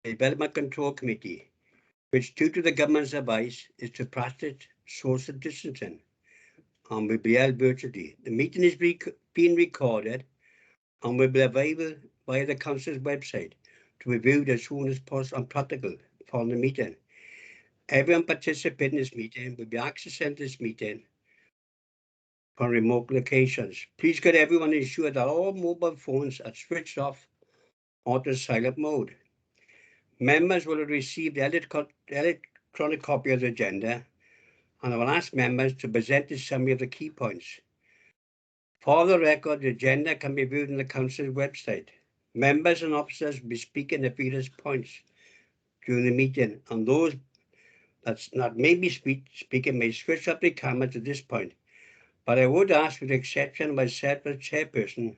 Development Control Committee, which, due to the government's advice, is to practice social distancing and will be held virtually. The meeting is being recorded and will be available via the council's website to be viewed as soon as possible and practical following the meeting. Everyone participating in this meeting will be accessing this meeting from remote locations. Please could everyone ensure that all mobile phones are switched off or to silent mode. Members will have received the electronic copy of the agenda, and I will ask members to present a summary of the key points. For the record, the agenda can be viewed on the council's website. Members and officers will be speaking at various points during the meeting, and those that may be speaking may switch up the cameras at this point. But I would ask, with the exception of myself as chairperson,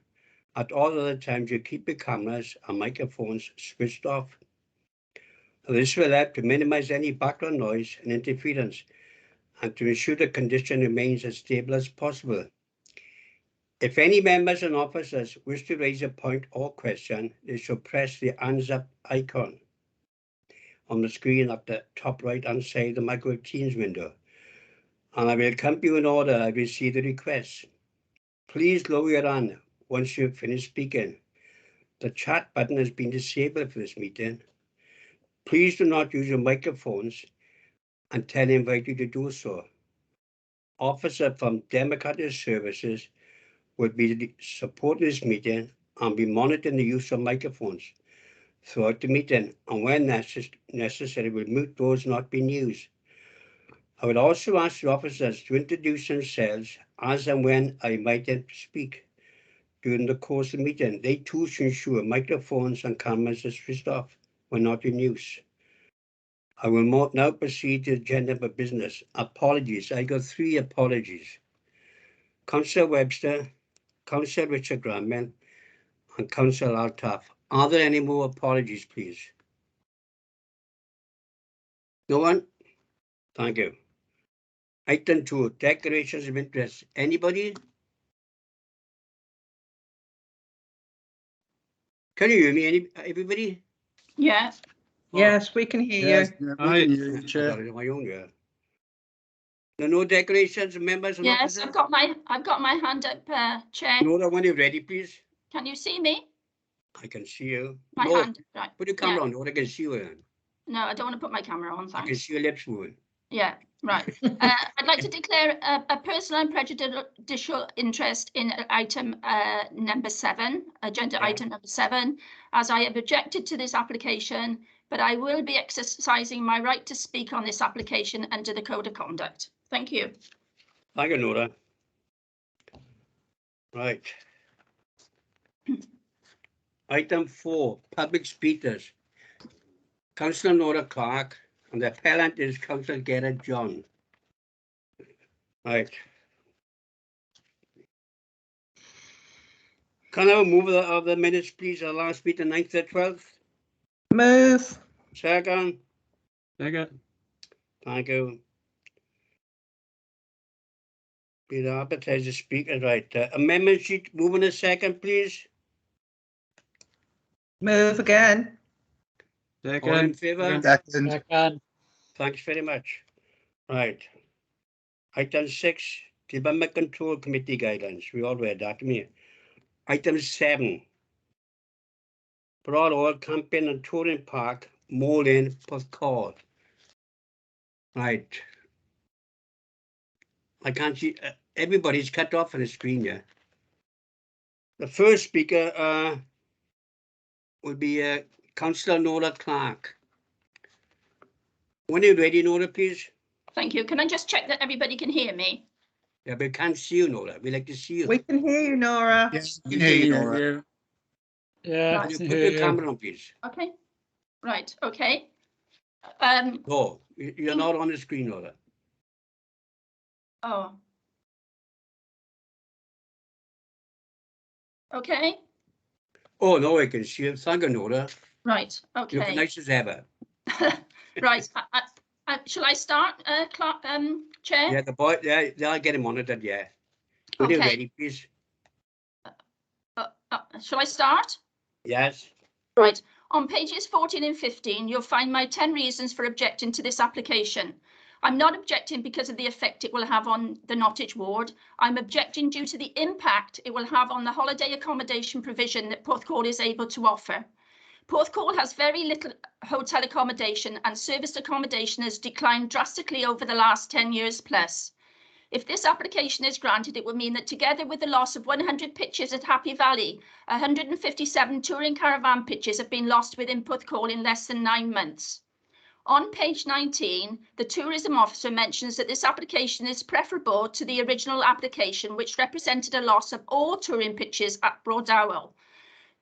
at all other times you keep the cameras and microphones switched off. This will help to minimize any background noise and interference and to ensure the condition remains as stable as possible. If any members and officers wish to raise a point or question, they should press the hands up icon on the screen at the top right-hand side of the Microsoft Teams window, and I will come to you in order I receive the request. Please lower your hand once you've finished speaking. The chat button has been disabled for this meeting. Please do not use your microphones until I invite you to do so. Officer from Democratic Services will be supporting this meeting and be monitoring the use of microphones throughout the meeting, and when necessary will mute those not being used. I would also ask the officers to introduce themselves as and when I invite them to speak during the course of the meeting. They too should ensure microphones and cameras are switched off when not in use. I will now proceed to the agenda for business. Apologies. I got 3 apologies. Councillor Webster, Councillor Richard Granville, and Councillor Altaf. Are there any more apologies, please? No one? Thank you. Item 2, declarations of interest. Anybody? Can you hear me, everybody? Yes. Yes, we can hear you. Yeah, we can hear you, Chair. I got it on my own, yeah. No declarations of members and Yes, officers? I've got my hand up, Chair. Nora, when you're ready, please. Can you see me? I can see you. My No, hand, right. put your camera on, Nora, I can see you. No, I don't want to put my camera on, I can thanks. see your lips moving. Yeah, right. I'd like to declare a personal and prejudicial interest in item number 7, agenda item number 7, as I have objected to this application, but I will be exercising my right to speak on this application under the Code of Conduct. Thank you. Thank you, Nora. Right. Item 4, public speakers. Councillor Nora Clark, and the appellant is Councillor Gerard John. Right. Can I move the minutes, please? The last meeting, 9th to 12th. Move. Second. Second. Thank you. Be the advertiser speaker, right. Amendment sheet, move in a second, please. Move again. All in favour? Second. Thanks very much. Right. Item 6, Development Control Committee guidelines. We all read that, didn't we? Item 7, Broad Oil Camping and Touring Park, Mole Lane, Porthcawl. Right. I can't see, everybody's cut off on the screen here. The first speaker will be Councillor Nora Clark. When you're ready, Nora, please. Thank you. Can I just check that everybody can hear me? Yeah, but we can't see you, Nora. We like to see you. We can hear you, Nora. Yes, we can hear you, Nora. Yeah, Can you put your camera on, please? Okay. Right. Okay. No, you're not on the screen, Nora. Oh. Okay. Oh, no, I can see you. Thank you, Nora. Right. You look Okay. nice as ever. Right. Shall I start, Chair? Yeah, the boy, yeah, they'll get him monitored, yeah. When you're Okay. ready, please. Shall I start? Yes. Right. On pages 14 and 15, you'll find my 10 reasons for objecting to this application. I'm not objecting because of the effect it will have on the Nottage ward. I'm objecting due to the impact it will have on the holiday accommodation provision that Porthcawl is able to offer. Porthcawl has very little hotel accommodation, and serviced accommodation has declined drastically over the last 10 years plus. If this application is granted, it will mean that together with the loss of 100 pitches at Happy Valley, 157 touring caravan pitches have been lost within Porthcawl in less than 9 months. On page 19, the tourism officer mentions that this application is preferable to the original application, which represented a loss of all touring pitches at Broadowell.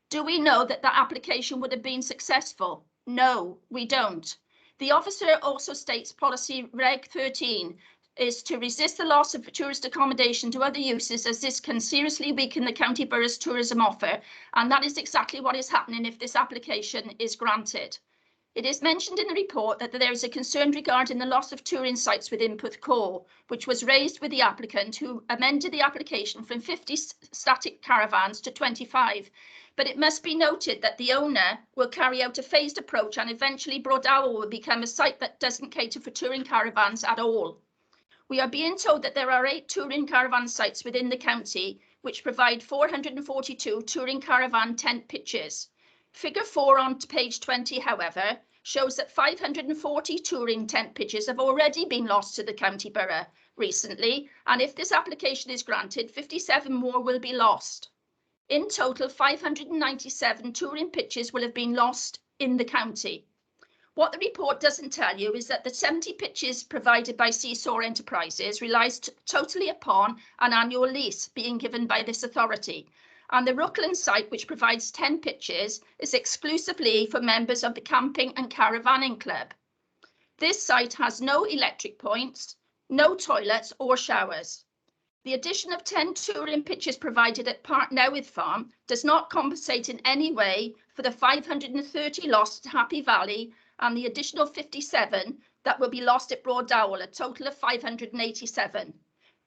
Do we know that the application would have been successful? No, we don't. The officer also states policy Reg 13 is to resist the loss of tourist accommodation to other uses, as this can seriously weaken the county borough's tourism offer, and that is exactly what is happening if this application is granted. It is mentioned in the report that there is a concern regarding the loss of touring sites within Porthcawl, which was raised with the applicant, who amended the application from 50 static caravans to 25. But it must be noted that the owner will carry out a phased approach, and eventually Broadowell will become a site that doesn't cater for touring caravans at all. We are being told that there are 8 touring caravan sites within the county, which provide 442 touring caravan tent pitches. Figure 4 on page 20, however, shows that 540 touring tent pitches have already been lost to the county borough recently, and if this application is granted, 57 more will be lost. In total, 597 touring pitches will have been lost in the county. What the report doesn't tell you is that the 70 pitches provided by Seesaw Enterprises relies totally upon an annual lease being given by this authority. And the Rookland site, which provides 10 pitches, is exclusively for members of the Camping and Caravanning Club. This site has no electric points, no toilets or showers. The addition of 10 touring pitches provided at Park Newydd Farm does not compensate in any way for the 530 lost at Happy Valley and the additional 57 that will be lost at Broadowell, a total of 587.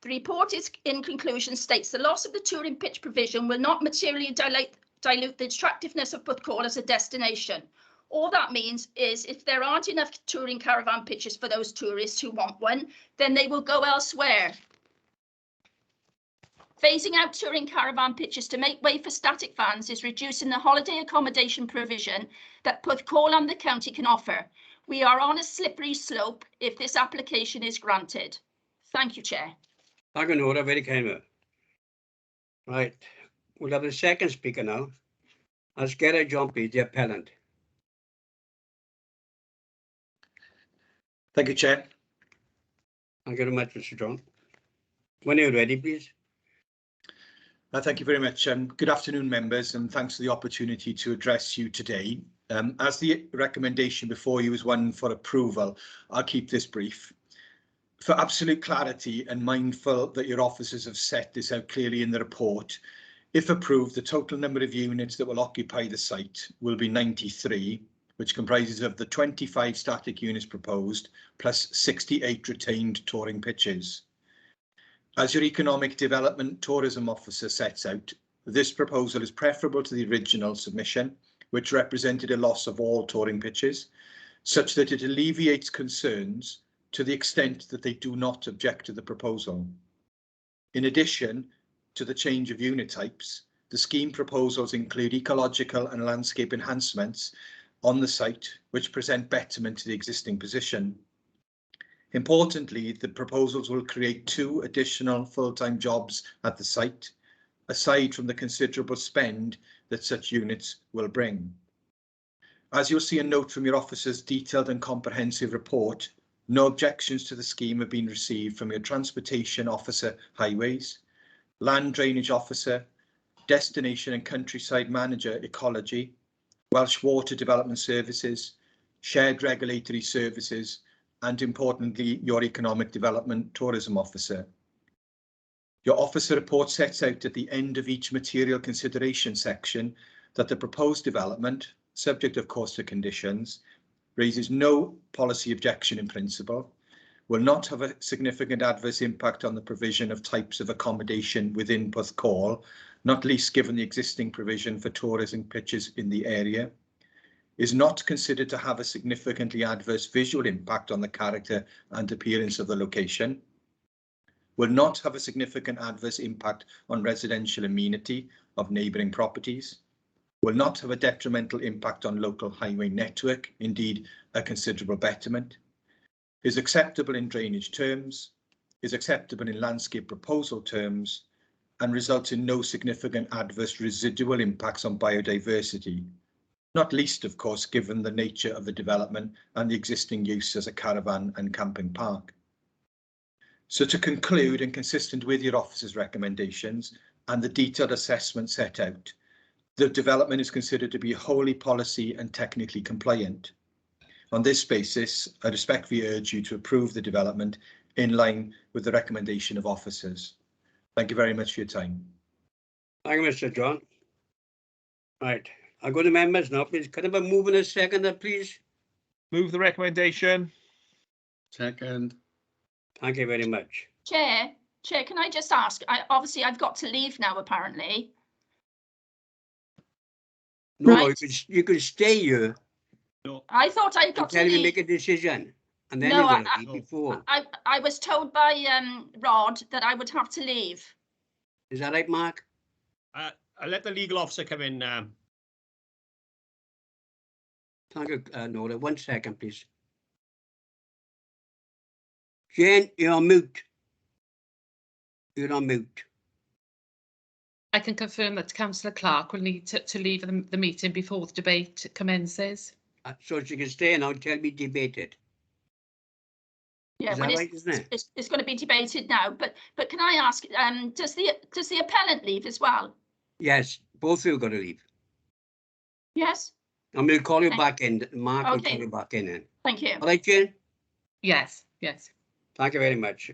The report in conclusion states the loss of the touring pitch provision will not materially dilute the attractiveness of Porthcawl as a destination. All that means is if there aren't enough touring caravan pitches for those tourists who want one, then they will go elsewhere. Phasing out touring caravan pitches to make way for static vans is reducing the holiday accommodation provision that Porthcawl and the county can offer. We are on a slippery slope if this application is granted. Thank you, Chair. Thank you, Nora, very kind of. Right, we'll have the second speaker now. As Gerard Jumpy, the appellant. Thank you, Chair. Thank you very much, Mr. John. When you're ready, please. Thank you very much. Good afternoon, members, and thanks for the opportunity to address you today. As the recommendation before you is one for approval, I'll keep this brief. For absolute clarity and mindful that your officers have set this out clearly in the report, if approved, the total number of units that will occupy the site will be 93, which comprises of the 25 static units proposed, plus 68 retained touring pitches. As your Economic Development Tourism Officer sets out, this proposal is preferable to the original submission, which represented a loss of all touring pitches, such that it alleviates concerns to the extent that they do not object to the proposal. In addition to the change of unit types, the scheme proposals include ecological and landscape enhancements on the site, which present betterment to the existing position. Importantly, the proposals will create 2 additional full-time jobs at the site, aside from the considerable spend that such units will bring. As you'll see a note from your officer's detailed and comprehensive report, no objections to the scheme have been received from your Transportation Officer Highways, Land Drainage Officer, Destination and Countryside Manager Ecology, Welsh Water Development Services, Shared Regulatory Services, and importantly, your Economic Development Tourism Officer. Your officer report sets out at the end of each material consideration section that the proposed development, subject of course to conditions, raises no policy objection in principle, will not have a significant adverse impact on the provision of types of accommodation within Porthcawl, not least given the existing provision for tourism pitches in the area. is not considered to have a significantly adverse visual impact on the character and appearance of the location, will not have a significant adverse impact on residential amenity of neighbouring properties, will not have a detrimental impact on local highway network, indeed a considerable betterment, is acceptable in drainage terms, is acceptable in landscape proposal terms, and results in no significant adverse residual impacts on biodiversity, not least, of course, given the nature of the development and the existing use as a caravan and camping park. So to conclude, and consistent with your officer's recommendations and the detailed assessment set out, the development is considered to be wholly policy and technically compliant. On this basis, I respectfully urge you to approve the development in line with the recommendation of officers. Thank you very much for your time. Thank you, Mr. John. Right, I'll go to members now, please. Can I have a move in a second, please? Move the recommendation. Second. Thank you very much. Chair, can I just ask, obviously I've got to leave now, apparently. No, Right. you could stay here I thought I got to until we leave. make a decision, and then No, you're going to leave before. I was told by Rod that I would have to leave. Is that right, Mark? I'll let the legal officer come in now. Thank you, Nora. 1 second, please. Jane, you're on mute. You're on mute. I can confirm that Councillor Clark will need to leave the meeting before the debate commences. So she can stay now until we debate it. Yeah, Is well, that right, isn't it? it's going to be debated now. But can I ask, does the appellant leave as well? Yes, both of you got to leave. Yes. I'm going to call you Okay. back in. Mark will Okay. call you back in then. Thank you. All right, Jane? Yes, yes. Thank you very much.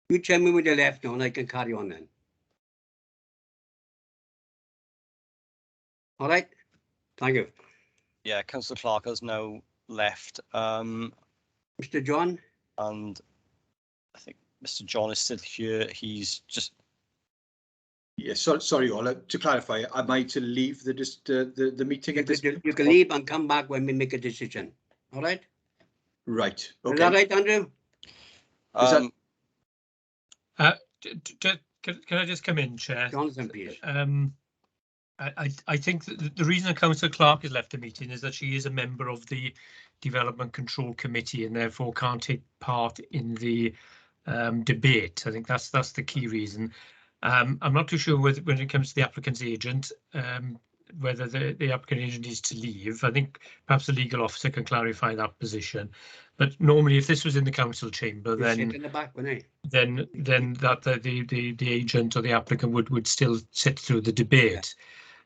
You tell me when you're left now and I can carry on then. All right? Thank you. Yeah, Councillor Clark has now left, Mr. John? and I think Mr. John is still here. He's just Yes, sorry, Ola. To clarify, am I to leave the meeting at this? You can leave and come back when we make a decision. All right? Right. Is Okay. that right, Andrew? Is that- Can I just come in, Chair? Jonathan, please. I think that the reason that Councillor Clark has left the meeting is that she is a member of the Development Control Committee and therefore can't take part in the debate. I think that's the key reason. I'm not too sure whether, when it comes to the applicant's agent, whether the applicant agent is to leave. I think perhaps the legal officer can clarify that position. But normally, if this was in the council chamber, You sit then in the back, wouldn't you? then that the agent or the applicant would still sit through the debate.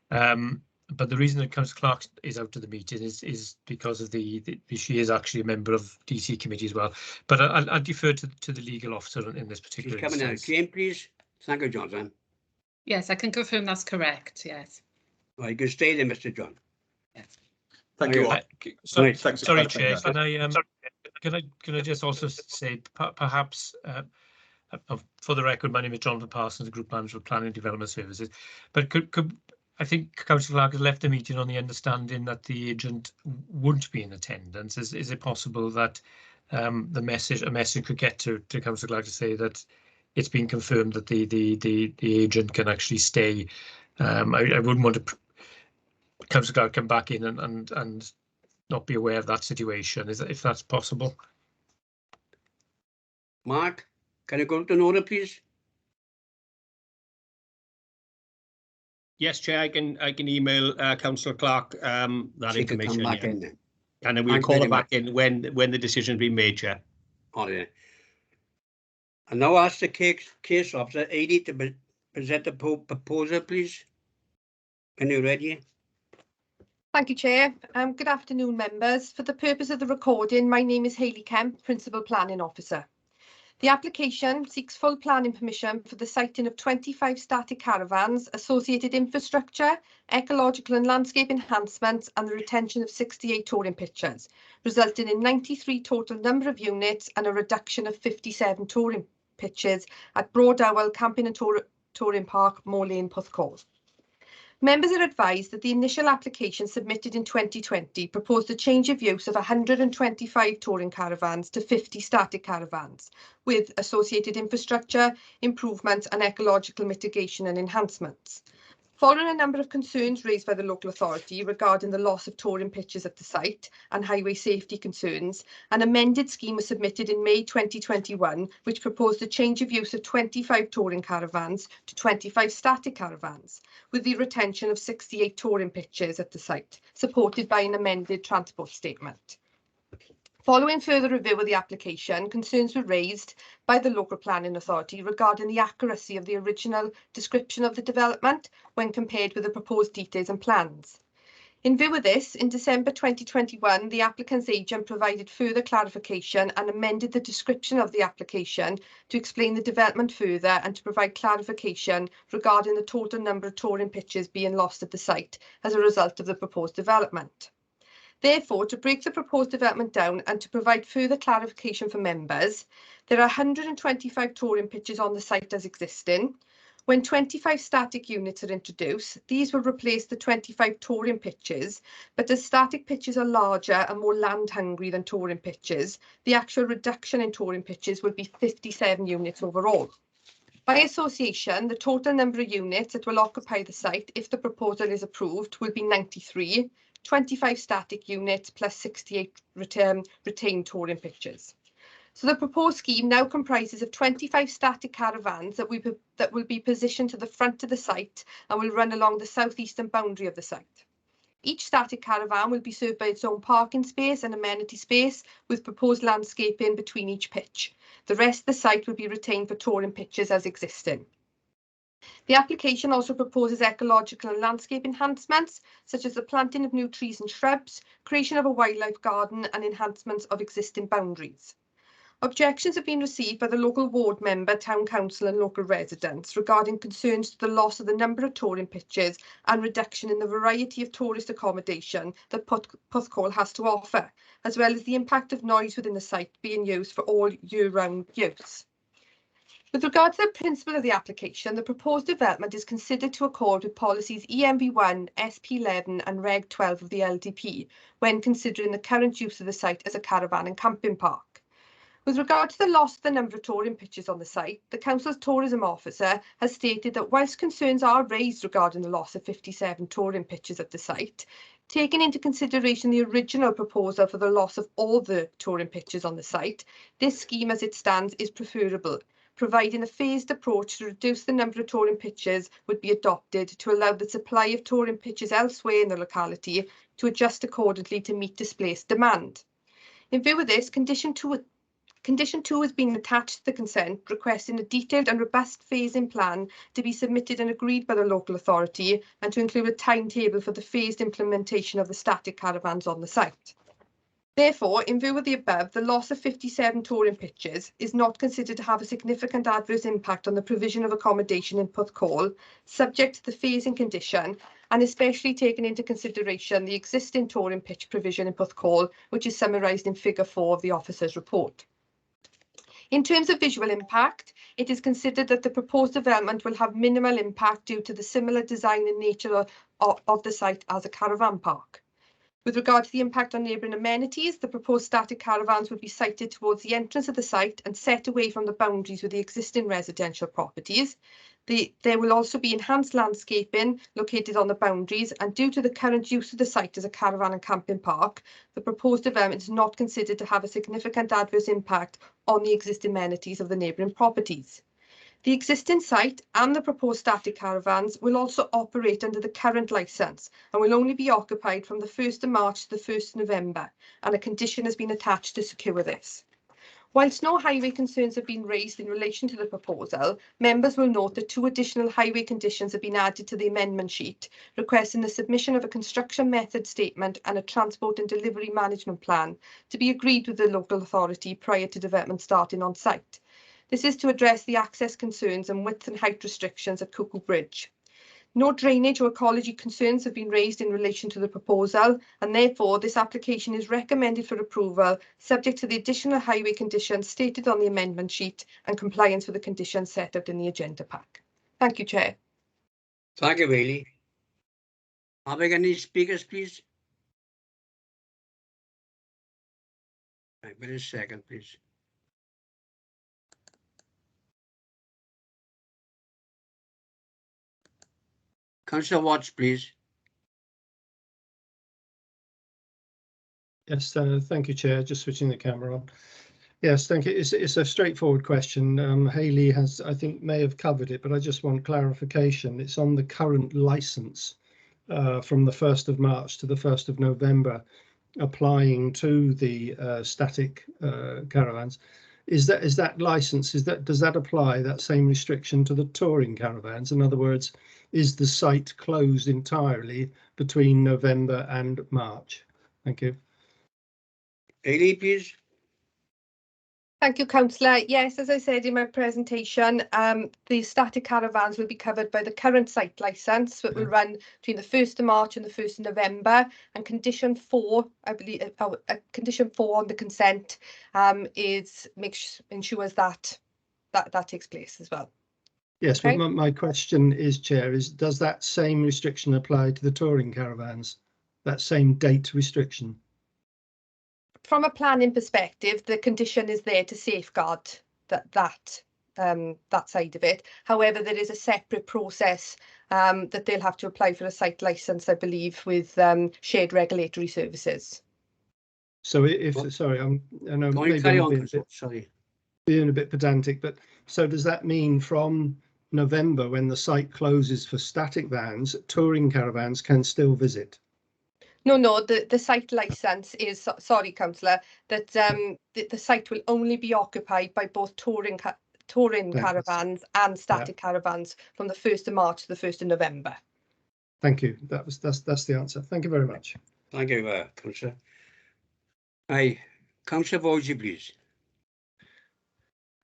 But the reason that Councillor Clark is out of the meeting is because of she is actually a member of DC committee as well. But I'll defer to the legal officer in this particular She's coming out. instance. Jane, please. Thank you, Jonathan. Yes, I can confirm that's correct, yes. Well, you can stay there, Mr. John. Thank you all. Sorry, Thanks for sorry, clarifying Chair. that. Can I just also say perhaps for the record, my name is Jonathan Parsons, the Group Manager of Planning and Development Services. But could I think Councillor Clark has left the meeting on the understanding that the agent wouldn't be in attendance. Is it possible that a message could get to Councillor Clark to say that it's been confirmed that the agent can actually stay? I wouldn't want to Councillor Clark come back in and not be aware of that situation. If that's possible? Mark, can you go to Nora, please? Yes, Chair, I can email Councillor Clark that She can information. come back Yeah. in then. And then we'll Thank you call very her back in when the decision's been made, Chair. All right. And now ask the case officer, Edie, to present the proposal, please. When you're ready. Thank you, Chair. Good afternoon, members. For the purpose of the recording, my name is Hayley Kemp, Principal Planning Officer. The application seeks full planning permission for the siting of 25 static caravans, associated infrastructure, ecological and landscape enhancements, and the retention of 68 touring pitches, resulting in 93 total number of units and a reduction of 57 touring pitches at Broad Owl Camping and Touring Park, Moor Lane, Porthcawl. Members are advised that the initial application submitted in 2020 proposed a change of use of 125 touring caravans to 50 static caravans, with associated infrastructure, improvements and ecological mitigation and enhancements. Following a number of concerns raised by the local authority regarding the loss of touring pitches at the site and highway safety concerns, an amended scheme was submitted in May 2021, which proposed a change of use of 25 touring caravans to 25 static caravans, with the retention of 68 touring pitches at the site, supported by an amended transport statement. Following further review of the application, concerns were raised by the local planning authority regarding the accuracy of the original description of the development when compared with the proposed details and plans. In view of this, in December 2021, the applicant's agent provided further clarification and amended the description of the application to explain the development further and to provide clarification regarding the total number of touring pitches being lost at the site as a result of the proposed development. Therefore, to break the proposed development down and to provide further clarification for members, there are 125 touring pitches on the site as existing. When 25 static units are introduced, these will replace the 25 touring pitches, but as static pitches are larger and more land hungry than touring pitches, the actual reduction in touring pitches will be 57 units overall. By association, the total number of units that will occupy the site if the proposal is approved will be 93, 25 static units plus 68 retained touring pitches. So the proposed scheme now comprises of 25 static caravans that will be positioned to the front of the site and will run along the southeastern boundary of the site. Each static caravan will be served by its own parking space and amenity space with proposed landscaping between each pitch. The rest of the site will be retained for touring pitches as existing. The application also proposes ecological and landscape enhancements, such as the planting of new trees and shrubs, creation of a wildlife garden and enhancements of existing boundaries. Objections have been received by the local ward member, town council and local residents regarding concerns to the loss of the number of touring pitches and reduction in the variety of tourist accommodation that Porthcawl has to offer, as well as the impact of noise within the site being used for all year-round use. With regard to the principle of the application, the proposed development is considered to accord with policies EMV1, SP11 and Reg 12 of the LDP when considering the current use of the site as a caravan and camping park. With regard to the loss of the number of touring pitches on the site, the Council's tourism officer has stated that whilst concerns are raised regarding the loss of 57 touring pitches at the site, taking into consideration the original proposal for the loss of all the touring pitches on the site, this scheme as it stands is preferable, providing a phased approach to reduce the number of touring pitches would be adopted to allow the supply of touring pitches elsewhere in the locality to adjust accordingly to meet displaced demand. In view of this, Condition 2 has been attached to the consent, requesting a detailed and robust phasing plan to be submitted and agreed by the local authority and to include a timetable for the phased implementation of the static caravans on the site. Therefore, in view of the above, the loss of 57 touring pitches is not considered to have a significant adverse impact on the provision of accommodation in Porthcawl, subject to the phasing condition, and especially taking into consideration the existing touring pitch provision in Porthcawl, which is summarised in Figure 4 of the officer's report. In terms of visual impact, it is considered that the proposed development will have minimal impact due to the similar design and nature of the site as a caravan park. With regard to the impact on neighbouring amenities, the proposed static caravans will be sited towards the entrance of the site and set away from the boundaries with the existing residential properties. There will also be enhanced landscaping located on the boundaries, and due to the current use of the site as a caravan and camping park, the proposed development is not considered to have a significant adverse impact on the existing amenities of the neighbouring properties. The existing site and the proposed static caravans will also operate under the current licence and will only be occupied from the 1st of March to the 1st of November, and a condition has been attached to secure this. Whilst no highway concerns have been raised in relation to the proposal, members will note that 2 additional highway conditions have been added to the amendment sheet, requesting the submission of a construction method statement and a transport and delivery management plan to be agreed with the local authority prior to development starting on site. This is to address the access concerns and width and height restrictions at Cuckoo Bridge. No drainage or ecology concerns have been raised in relation to the proposal, and therefore this application is recommended for approval, subject to the additional highway conditions stated on the amendment sheet and compliance with the conditions set out in the agenda pack. Thank you, Chair. Thank you, Bailey. Have we got any speakers, please? Right, wait a second, please. Councillor Watts, please. Yes, thank you, Chair. Just switching the camera on. Yes, thank you. It's a straightforward question. Hayley has, I think, may have covered it, but I just want clarification. It's on the current licence from the 1st of March to the 1st of November, applying to the static caravans. Is that licence? Does that apply that same restriction to the touring caravans? In other words, is the site closed entirely between November and March? Thank you. Hayley, please. Thank you, Councillor. Yes, as I said in my presentation, the static caravans will be covered by the current site licence that will run between the 1st of March and the 1st of November. And condition 4, I believe, condition 4 on the consent ensures that takes place as well. Yes, Okay. but my question is, Chair, does that same restriction apply to the touring caravans? That same date restriction? From a planning perspective, the condition is there to safeguard that side of it. However, there is a separate process that they'll have to apply for a site licence, I believe, with shared regulatory services. So sorry, I know maybe I'm being a bit pedantic, but so does that mean from November, when the site closes for static vans, touring caravans can still visit? No, the site licence is, sorry, Councillor, that the site will only be occupied by both touring caravans and static caravans from the 1st of March to the 1st of November. Thank you. That's the answer. Thank you very much. Thank you, Councillor. Aye, Councillor Vogie, please.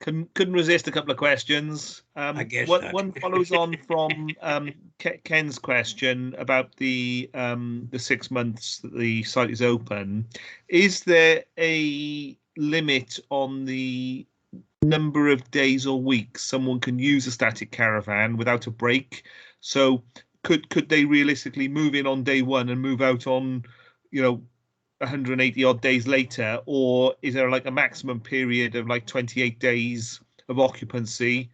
Couldn't resist a couple of questions. I guess one follows on from Ken's question about the 6 months that the site is open. Is there a limit on the number of days or weeks someone can use a static caravan without a break? So could they realistically move in on day 1 and move out on, 180 odd days later, or is there like a maximum period of like 28 days of occupancy,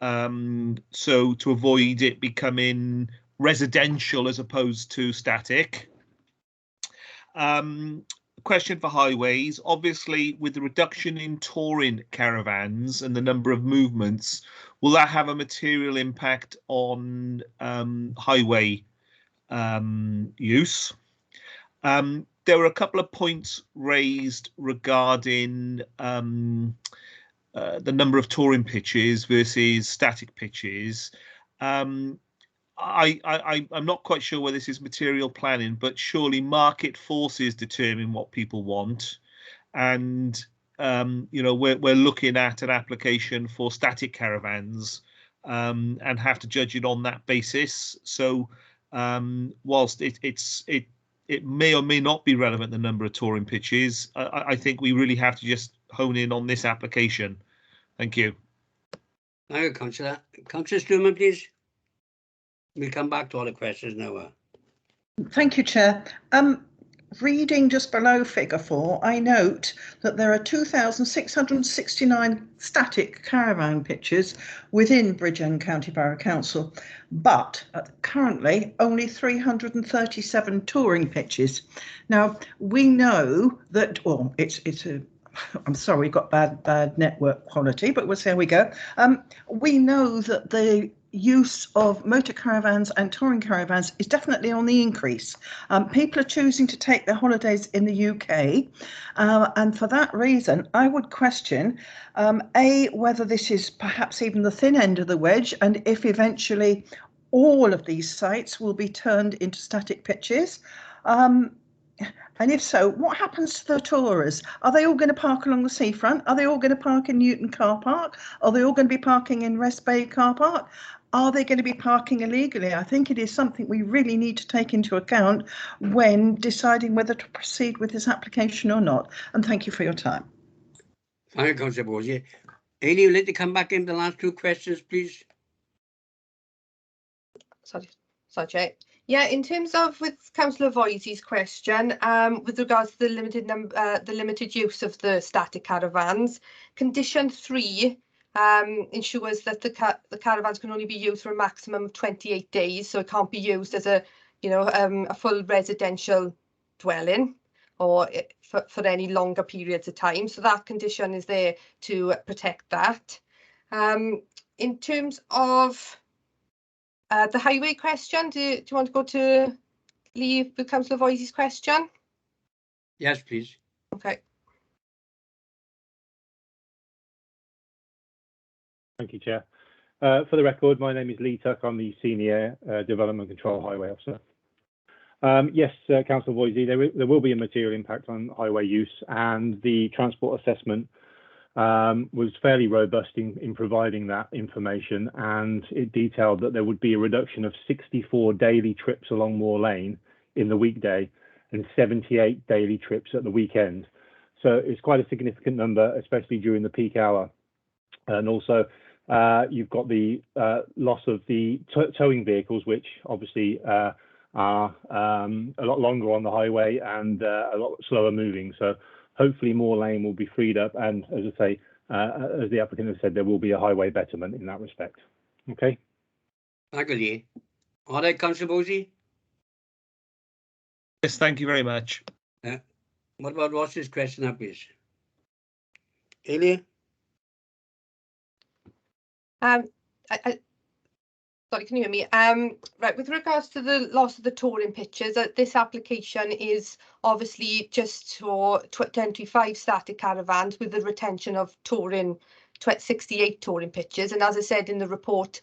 so to avoid it becoming residential as opposed to static? Question for highways. Obviously, with the reduction in touring caravans and the number of movements, will that have a material impact on highway use? There were a couple of points raised regarding the number of touring pitches versus static pitches. I'm not quite sure whether this is material planning, but surely market forces determine what people want, and we're looking at an application for static caravans and have to judge it on that basis. So whilst it may or may not be relevant, the number of touring pitches, I think we really have to just hone in on this application. Thank you. Thank you, Councillor. Councillor Sturman, please. We'll come back to all the questions now. Thank you, Chair. Reading just below figure 4, I note that there are 2,669 static caravan pitches within Bridgend County Borough Council, but currently only 337 touring pitches. Now, we know that, well, I'm sorry, we've got bad network quality, but we'll see how we go. We know that the use of motor caravans and touring caravans is definitely on the increase. People are choosing to take their holidays in the UK, and for that reason I would question whether this is perhaps even the thin end of the wedge, and if eventually all of these sites will be turned into static pitches. And if so, what happens to the tourers? Are they all going to park along the seafront? Are they all going to park in Newton Car Park? Are they all going to be parking in Rest Bay Car Park? Are they going to be parking illegally? I think it is something we really need to take into account when deciding whether to proceed with this application or not. And thank you for your time. Thank you, Councillor Bosie. Amy, you'd like to come back in the last 2 questions, please? Sorry, Chair. Yeah, in terms of with Councillor Voisey's question, with regards to the limited use of the static caravans, condition 3 ensures that the caravans can only be used for a maximum of 28 days, so it can't be used as a full residential dwelling or for any longer periods of time. So that condition is there to protect that. In terms of the highway question, do you want to go to leave with Councillor Voisey's question? Yes, please. Okay. Thank you, Chair. For the record, my name is Lee Tuck. I'm the Senior Development Control Highway Officer. Yes, Councillor Voisey, there will be a material impact on highway use, and the transport assessment was fairly robust in providing that information, and it detailed that there would be a reduction of 64 daily trips along Moor Lane in the weekday and 78 daily trips at the weekend. So it's quite a significant number, especially during the peak hour. And also you've got the loss of the towing vehicles, which obviously are a lot longer on the highway and a lot slower moving. So hopefully Moor Lane will be freed up, and as I say, as the applicant has said, there will be a highway betterment in that respect. Okay. Thank you, Lee. All right, Councillor Voisey. Yes, thank you very much. What about Ross's question up, please? Elia? Sorry, can you hear me? Right, with regards to the loss of the touring pitches, this application is obviously just for 25 static caravans with the retention of 68 touring pitches. And as I said in the report,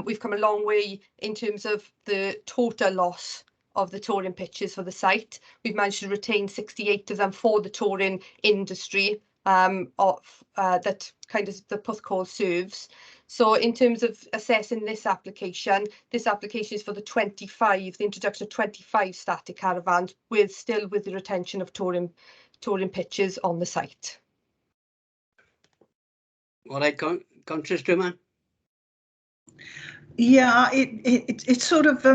we've come a long way in terms of the total loss of the touring pitches for the site. We've managed to retain 68 of them for the touring industry that kind of the Puthcall serves. So in terms of assessing this application is for the introduction of 25 static caravans with the retention of touring pitches on the site. All right, Councillor Sturman. Yeah, it's sort of,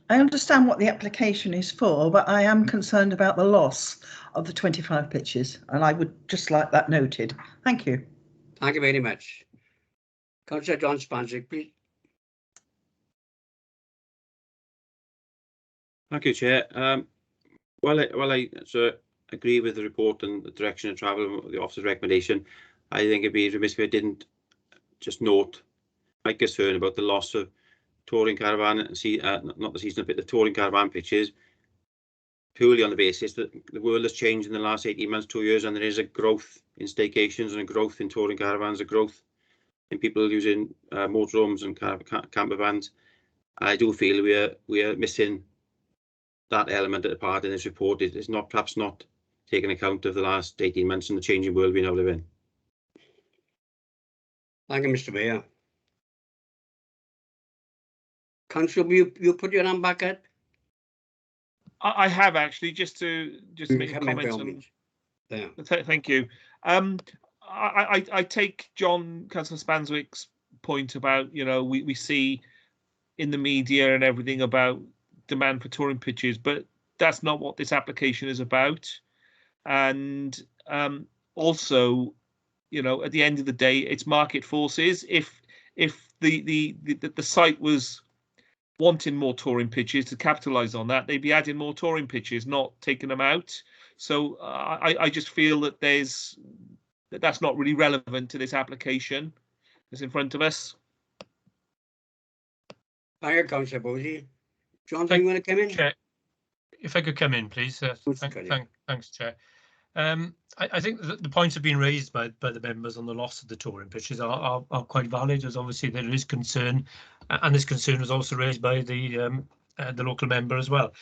I understand what the application is for, but I am concerned about the loss of the 25 pitches, and I would just like that noted. Thank you. Thank you very much. Councillor John Spancic, please. Thank you, Chair. While I agree with the report and the direction of travel of the officer's recommendation, I think it'd be remiss if I didn't just note my concern about the loss of touring caravan and not the seasonal pit, the touring caravan pitches, purely on the basis that the world has changed in the last 18 months, 2 years, and there is a growth in staycations and a growth in touring caravans, a growth in people using motorhomes and camper vans. I do feel we are missing that element at the part in this report. It is perhaps not taking account of the last 18 months and the changing world we now live in. Thank you, Mr. Mayor. Councillor, you put your hand back up? I have actually, just to make a comment on. Yeah. Thank you. I take Councillor Spanswick's point about, we see in the media and everything about demand for touring pitches, but that's not what this application is about. And also, at the end of the day, it's market forces. If the site was wanting more touring pitches to capitalise on that, they'd be adding more touring pitches, not taking them out. So I just feel that that's not really relevant to this application that's in front of us. Thank you, Councillor Voisey. John, do you want to come in? Chair, if I could come in, please. Thanks, Chair. I think the points have been raised by the members on the loss of the touring pitches are quite valid, as obviously there is concern, and this concern was also raised by the local member as well.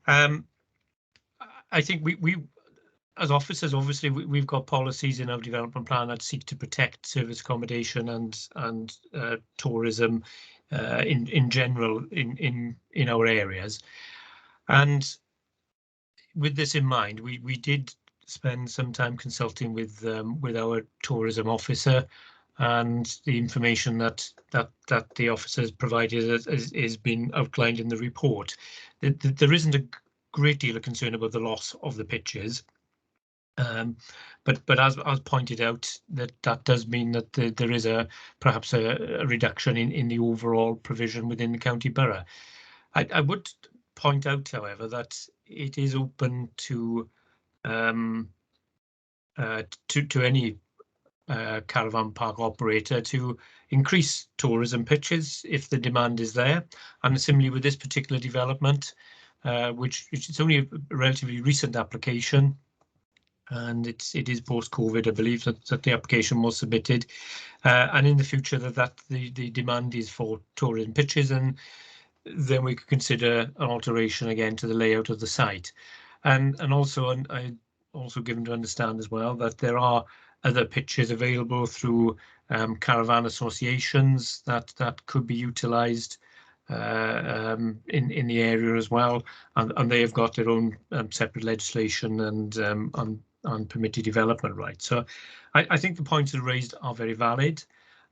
I think we as officers, obviously we've got policies in our development plan that seek to protect service accommodation and tourism in general in our areas. And with this in mind, we did spend some time consulting with our tourism officer and the information that the officers provided is been outlined in the report. There isn't a great deal of concern about the loss of the pitches, but as pointed out, that does mean that there is perhaps a reduction in the overall provision within the county borough. I would point out, however, that it is open to any caravan park operator to increase tourism pitches if the demand is there. And similarly with this particular development, which is only a relatively recent application, and it is post-COVID, I believe, that the application was submitted, and in the future that the demand is for tourism pitches, and then we could consider an alteration again to the layout of the site. And also, I also given to understand as well that there are other pitches available through caravan associations that could be utilised in the area as well, and they have got their own separate legislation and permitted development rights. So I think the points that are raised are very valid.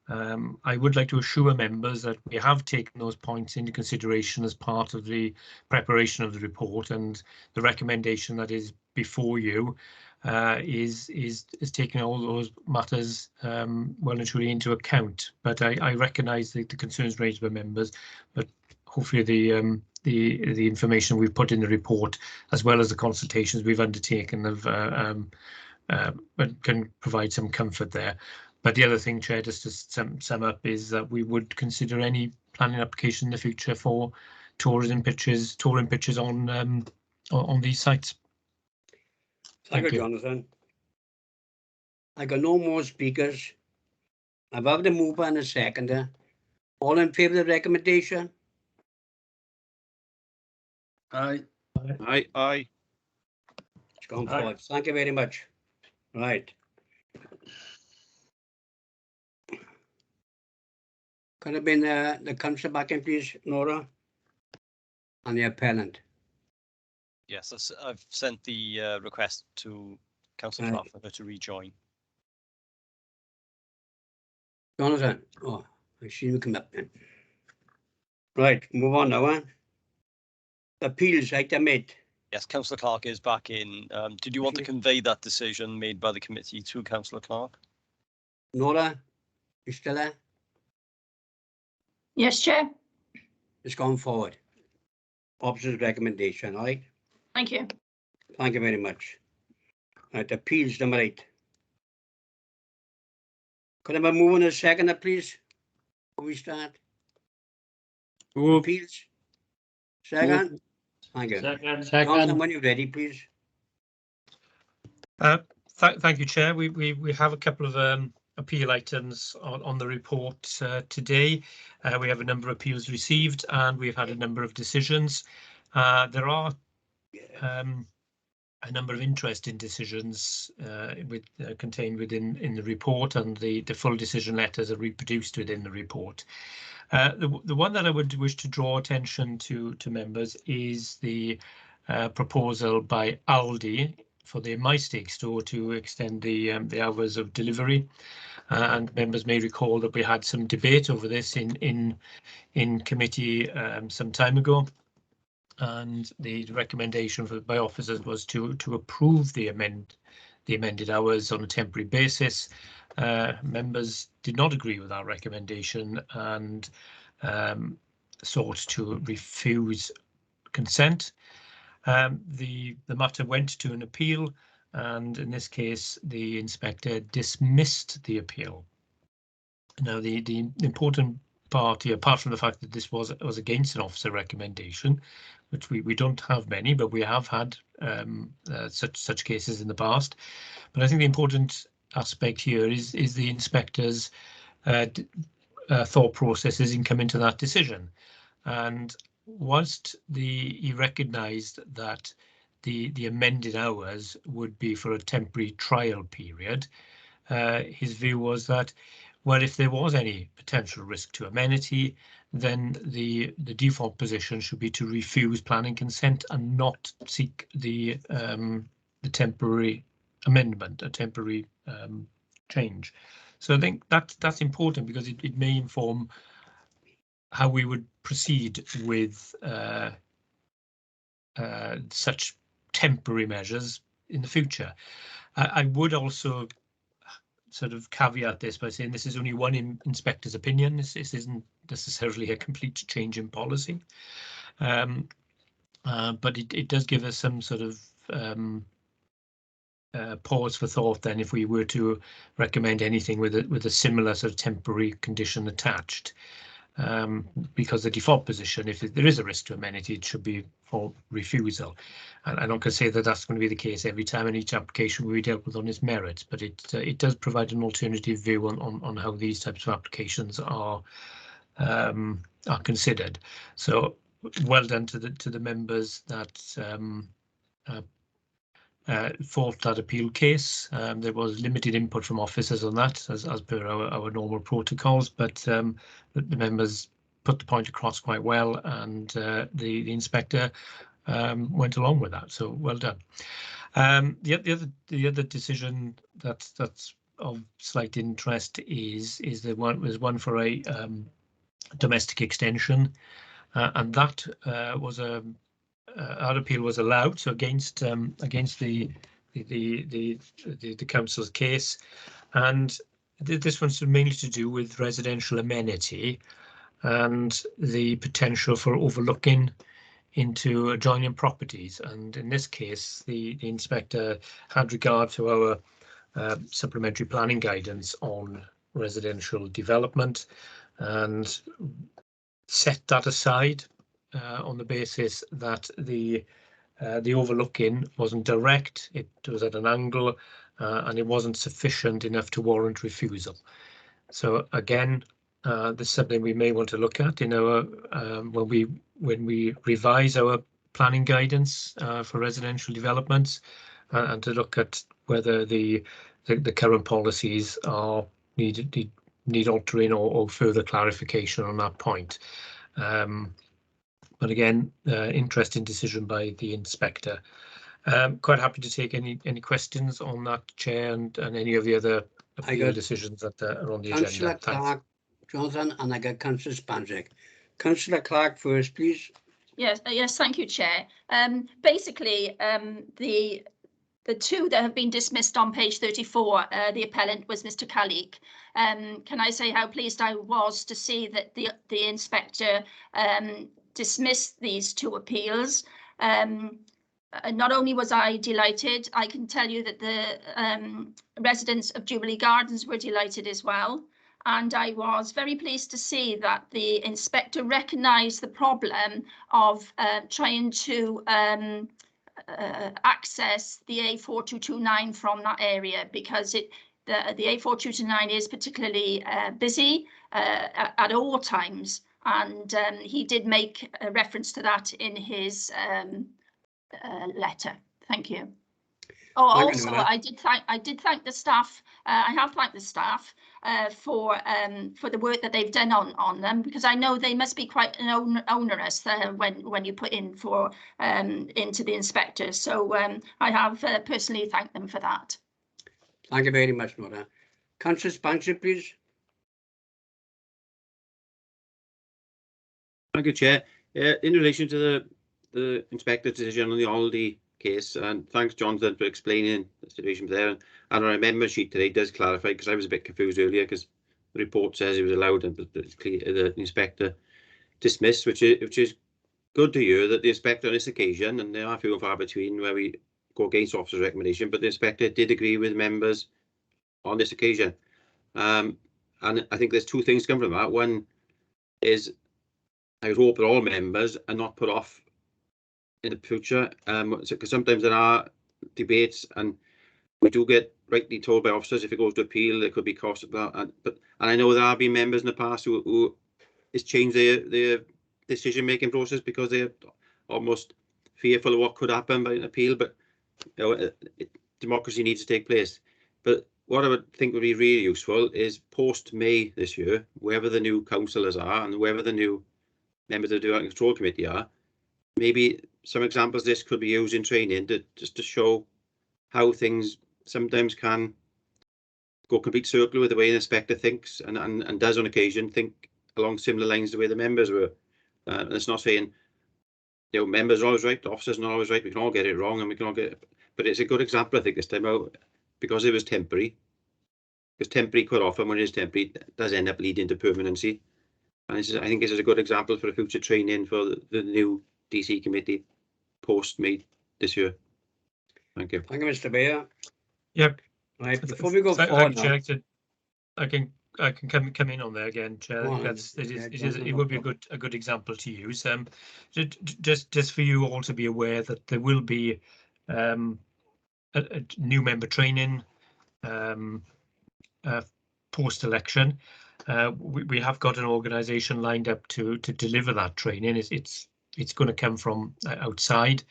I would like to assure members that we have taken those points into consideration as part of the preparation of the report, and the recommendation that is before you is taking all those matters well and truly into account. But I recognise the concerns raised by members, but hopefully the information we've put in the report, as well as the consultations we've undertaken, can provide some comfort there. But the other thing, Chair, just to sum up, is that we would consider any planning application in the future for touring pitches on these sites. Thank you, Jonathan. I got no more speakers. I've had the mover and a seconder. All in favour of the recommendation? Aye. Aye. It's gone forward. Thank you very much. Right. Could have been the councillor back in, please, Nora, and the appellant. Yes, I've sent the request to Councillor Clark for her to rejoin. Jonathan, oh, I see you come up then. Right, move on now. Appeals, item 8. Yes, Councillor Clark is back in. Did you want to convey that decision made by the committee to Councillor Clark? Nora, you still there? Yes, Chair. It's gone forward. Officer's recommendation, all right? Thank you. Thank you very much. Right, appeals number 8. Could I have a move in a second, please? Before we start. Move. Appeals. Second. Move. Thank you. Second. Jonathan, when you're ready, please. Thank you, Chair. We have a couple of appeal items on the report today. We have a number of appeals received, and we've had a number of decisions. There are a number of interesting decisions contained within the report, and the full decision letters are reproduced within the report. The one that I would wish to draw attention to members is the proposal by Aldi for the My Steak store to extend the hours of delivery, and members may recall that we had some debate over this in committee some time ago, and the recommendation by officers was to approve the amended hours on a temporary basis. Members did not agree with our recommendation and sought to refuse consent. The matter went to an appeal, and in this case the inspector dismissed the appeal. Now the important part here, apart from the fact that this was against an officer recommendation, which we don't have many, but we have had such cases in the past. But I think the important aspect here is the inspector's thought processes in coming to that decision. And whilst he recognised that the amended hours would be for a temporary trial period, his view was that, well, if there was any potential risk to amenity, then the default position should be to refuse planning consent and not seek the temporary amendment, a temporary change. So I think that's important because it may inform how we would proceed with such temporary measures in the future. I would also sort of caveat this by saying this is only one inspector's opinion. This isn't necessarily a complete change in policy, but it does give us some sort of pause for thought then if we were to recommend anything with a similar sort of temporary condition attached. Because the default position, if there is a risk to amenity, it should be for refusal. And I'm not going to say that that's going to be the case every time, and each application will be dealt with on its merits, but it does provide an alternative view on how these types of applications are considered. So well done to the members that fought that appeal case. There was limited input from officers on that, as per our normal protocols, but the members put the point across quite well, and the inspector went along with that. So well done. The other decision that's of slight interest is there's one for a domestic extension, and that was our appeal was allowed, so against the council's case, and this one's mainly to do with residential amenity and the potential for overlooking into adjoining properties. And in this case, the inspector had regard to our supplementary planning guidance on residential development and set that aside on the basis that the overlooking wasn't direct, it was at an angle, and it wasn't sufficient enough to warrant refusal. So again, this is something we may want to look at in our when we revise our planning guidance for residential developments, and to look at whether the current policies are need altering or further clarification on that point. But again, interesting decision by the inspector. Quite happy to take any questions on that, Chair, and any of the other appeal decisions that are on the agenda. Councillor Clark, Jonathan, and I got Councillor Spanzik. Councillor Clark first, please. Yes, thank you, Chair. Basically, the two that have been dismissed on page 34, the appellant was Mr. Kalik. Can I say how pleased I was to see that the inspector dismissed these two appeals? Not only was I delighted, I can tell you that the residents of Jubilee Gardens were delighted as well. And I was very pleased to see that the inspector recognised the problem of trying to access the A4229 from that area, because the A4229 is particularly busy at all times, and he did make a reference to that in his letter. Thank you. Oh, also, I did thank the staff. I have thanked the staff for the work that they've done on them, because I know they must be quite onerous when you put in for into the inspector. So I have personally thanked them for that. Thank you very much, Nora. Councillor Spanzik, please. Thank you, Chair. In relation to the inspector's decision on the Aldi case, and thanks, Jonathan, for explaining the situation there. And our amendment sheet today does clarify, because I was a bit confused earlier, because the report says it was allowed, and it's clear the inspector dismissed, which is good to hear that the inspector on this occasion, and there are few and far between where we go against officer's recommendation, but the inspector did agree with members on this occasion. And I think there's two things come from that. One is I would hope that all members are not put off in the future, because sometimes there are debates, and we do get rightly told by officers if it goes to appeal there could be cost of that. And I know there have been members in the past who has changed their decision making process because they're almost fearful of what could happen by an appeal. But you know, democracy needs to take place. But what I would think would be really useful is post May this year, wherever the new councillors are and wherever the new members of the Development Control Committee are, maybe some examples of this could be used in training just to show how things sometimes can go complete circle with the way an inspector thinks and does on occasion think along similar lines to the way the members were. And it's not saying, you know, members are always right, officers are not always right. We can all get it wrong, and we can all get it. But it's a good example, I think, this time out, because it was temporary. Because temporary, quite often when it is temporary, it does end up leading to permanency. And I think this is a good example for a future training for the new DC committee post made this year. Thank you. Thank you, Mr. Mayor. Yep. Right, before we go forward now. I can come in on there again, Chair. It would be a good example to use. Just for you all to be aware that there will be a new member training post-election. We have got an organisation lined up to deliver that training. It's going to come from outside.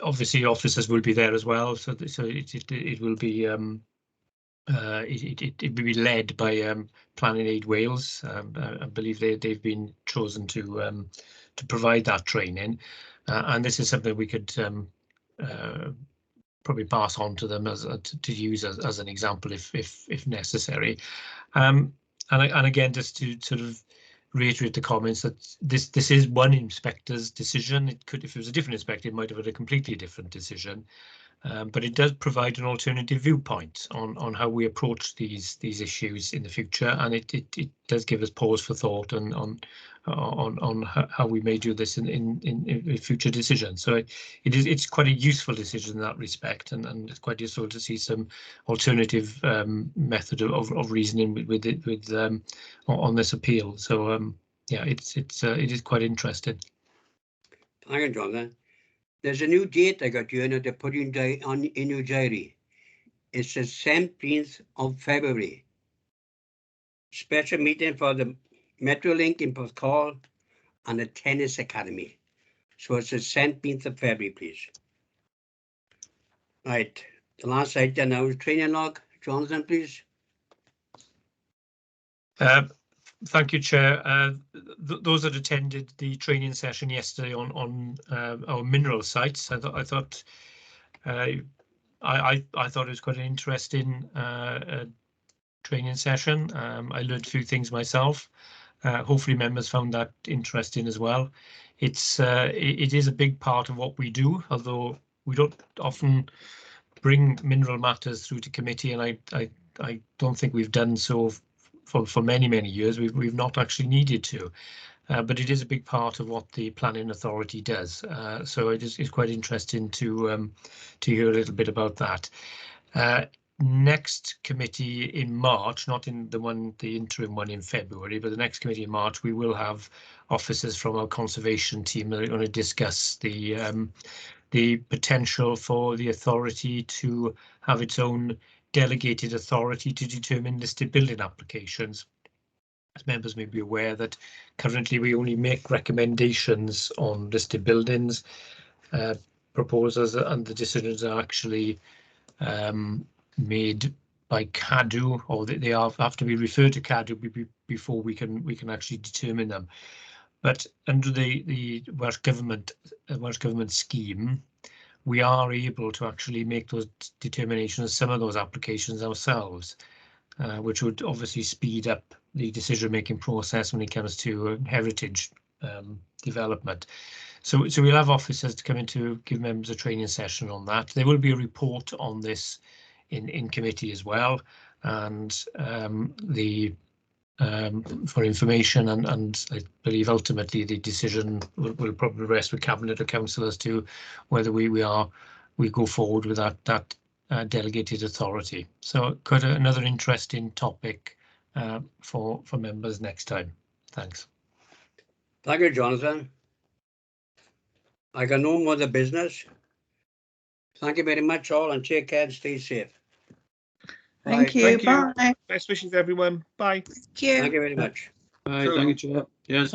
Obviously, officers will be there as well, so it will be. It will be led by Planning Aid Wales. I believe they've been chosen to provide that training, and this is something we could probably pass on to them as to use as an example if necessary. And again, just to sort of reiterate the comments that this is one inspector's decision. It could, if it was a different inspector, it might have had a completely different decision. But it does provide an alternative viewpoint on how we approach these issues in the future, and it does give us pause for thought on how we may do this in future decisions. So it's quite a useful decision in that respect, and it's quite useful to see some alternative method of reasoning with on this appeal. So yeah, it is quite interesting. Thank you, Jonathan. There's a new date I got here, they're putting in your diary. It's the 17th of February. Special meeting for the Metrolink in Porthcawl and the Tennis Academy. So it's the 17th of February, please. Right, the last item now is training log. Jonathan, please. Thank you, Chair. Those that attended the training session yesterday on our mineral sites, I thought it was quite an interesting training session. I learned a few things myself. Hopefully, members found that interesting as well. It is a big part of what we do, although we don't often bring mineral matters through to committee, and I don't think we've done so. For many years, we've not actually needed to, but it is a big part of what the planning authority does. So it's quite interesting to hear a little bit about that. Next committee in March, not in the interim one in February, but the next committee in March, we will have officers from our conservation team that are going to discuss the potential for the authority to have its own delegated authority to determine listed building applications. As members may be aware that currently we only make recommendations on listed buildings. Proposals and the decisions are actually made by CADU, or they have to be referred to CADU before we can actually determine them. But under the Welsh Government scheme, we are able to actually make those determinations, some of those applications ourselves, which would obviously speed up the decision-making process when it comes to heritage development. So we'll have officers to come in to give members a training session on that. There will be a report on this in committee as well, and for information, and I believe ultimately the decision will probably rest with Cabinet or Council as to whether we go forward with that delegated authority. So quite another interesting topic for members next time. Thanks. Thank you, Jonathan. I got no more business. Thank you very much all, and take care and stay safe. Thank you. Bye. Best wishes, everyone. Bye. Thank you. Thank you very much. Bye. Thank you, Chair. Yes.